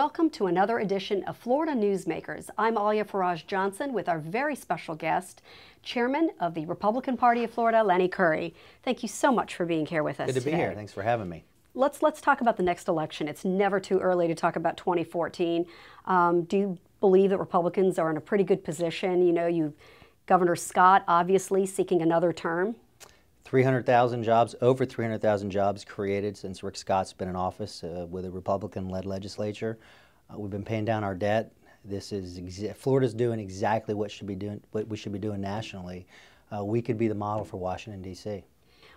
Welcome to another edition of Florida Newsmakers. I'm Alia-Faraj Johnson with our very special guest, Chairman of the Republican Party of Florida, Lenny Curry. Thank you so much for being here with us today. Good to be here. Thanks for having me. Let's talk about the next election. It's never too early to talk about 2014. Do you believe that Republicans are in a pretty good position? You know, Governor Scott obviously seeking another term. 300,000 jobs, over 300,000 jobs created since Rick Scott's been in office with a Republican-led legislature. We've been paying down our debt. Florida's doing exactly what we should be doing nationally. We could be the model for Washington, D.C.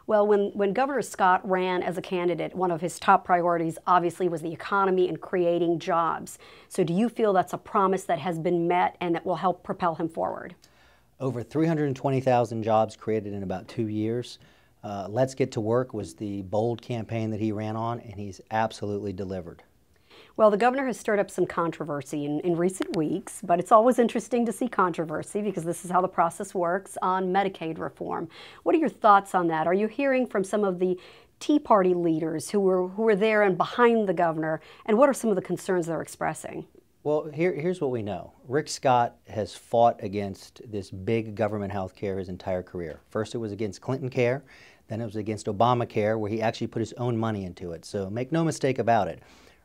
Well, when Governor Scott ran as a candidate, one of his top priorities obviously was the economy and creating jobs. So do you feel that's a promise that has been met and that will help propel him forward? Over 320,000 jobs created in about 2 years. Let's Get to Work was the bold campaign that he ran on, and he's absolutely delivered. Well, the governor has stirred up some controversy in recent weeks, but it's always interesting to see controversy because this is how the process works on Medicaid reform. What are your thoughts on that? Are you hearing from some of the Tea Party leaders who were there and behind the governor, and what are some of the concerns they're expressing? Well, here's what we know. Rick Scott has fought against this big government health care his entire career. First it was against Clinton Care, then it was against Obamacare, where he actually put his own money into it. So make no mistake about it,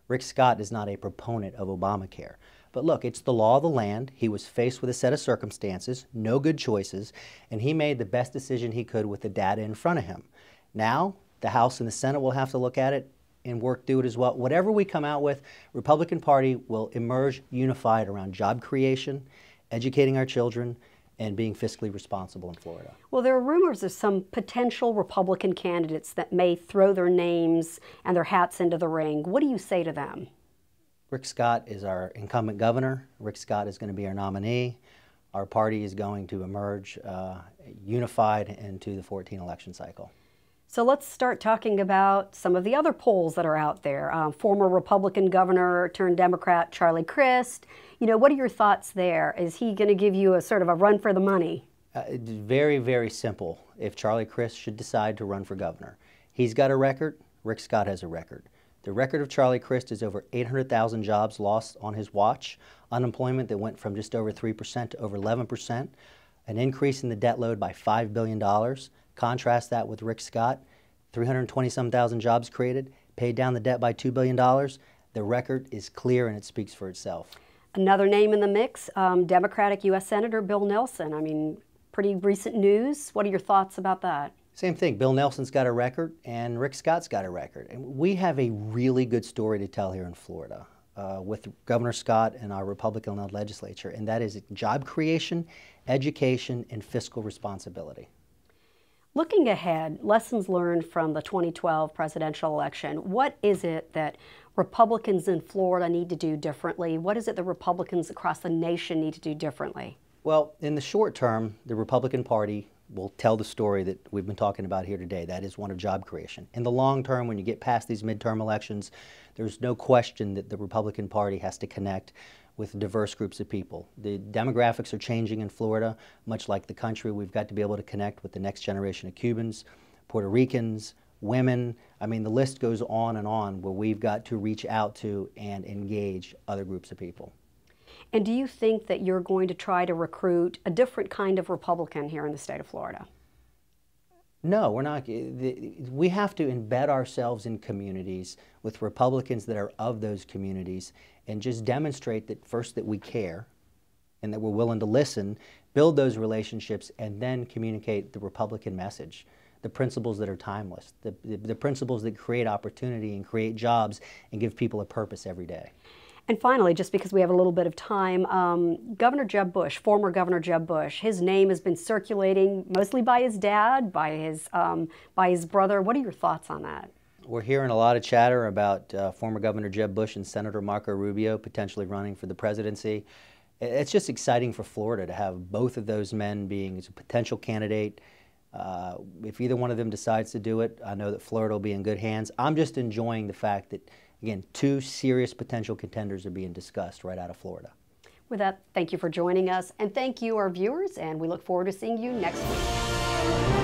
Rick Scott is not a proponent of Obamacare. But look, it's the law of the land. He was faced with a set of circumstances, no good choices, and he made the best decision he could with the data in front of him. Now, the House and the Senate will have to look at it and work through it as well. Whatever we come out with, Republican Party will emerge unified around job creation, educating our children, and being fiscally responsible in Florida. Well, there are rumors of some potential Republican candidates that may throw their names and their hats into the ring. What do you say to them? Rick Scott is our incumbent governor. Rick Scott is going to be our nominee. Our party is going to emerge unified into the 2014 election cycle. So let's start talking about some of the other polls that are out there. Former Republican governor turned Democrat Charlie Crist. You know, what are your thoughts there? Is he going to give you a sort of a run for the money? It's very, very simple if Charlie Crist should decide to run for governor. He's got a record. Rick Scott has a record. The record of Charlie Crist is over 800,000 jobs lost on his watch, unemployment that went from just over 3% to over 11%, an increase in the debt load by $5 billion. Contrast that with Rick Scott, 320-some thousand jobs created, paid down the debt by $2 billion. The record is clear and it speaks for itself. Another name in the mix, Democratic U.S. Senator Bill Nelson. I mean, pretty recent news. What are your thoughts about that? Same thing. Bill Nelson's got a record and Rick Scott's got a record. And we have a really good story to tell here in Florida with Governor Scott and our Republican-led legislature, and that is job creation, education, and fiscal responsibility. Looking ahead, lessons learned from the 2012 presidential election, what is it that Republicans in Florida need to do differently? What is it that Republicans across the nation need to do differently? Well, in the short term, the Republican Party will tell the story that we've been talking about here today. That is one of job creation. In the long term, when you get past these midterm elections, there's no question that the Republican Party has to connect with diverse groups of people. The demographics are changing in Florida, much like the country. We've got to be able to connect with the next generation of Cubans, Puerto Ricans, women. I mean, the list goes on and on where we've got to reach out to and engage other groups of people. And do you think that you're going to try to recruit a different kind of Republican here in the state of Florida? No, we're not. We have to embed ourselves in communities with Republicans that are of those communities and just demonstrate that first that we care and that we're willing to listen, build those relationships, and then communicate the Republican message, the principles that are timeless, the principles that create opportunity and create jobs and give people a purpose every day. And finally, just because we have a little bit of time, Governor Jeb Bush, former Governor Jeb Bush, his name has been circulating mostly by his dad, by his brother. What are your thoughts on that? We're hearing a lot of chatter about former Governor Jeb Bush and Senator Marco Rubio potentially running for the presidency. It's just exciting for Florida to have both of those men being as a potential candidate. If either one of them decides to do it, I know that Florida will be in good hands. I'm just enjoying the fact that, again, two serious potential contenders are being discussed right out of Florida. With that, thank you for joining us, and thank you, our viewers, and we look forward to seeing you next week.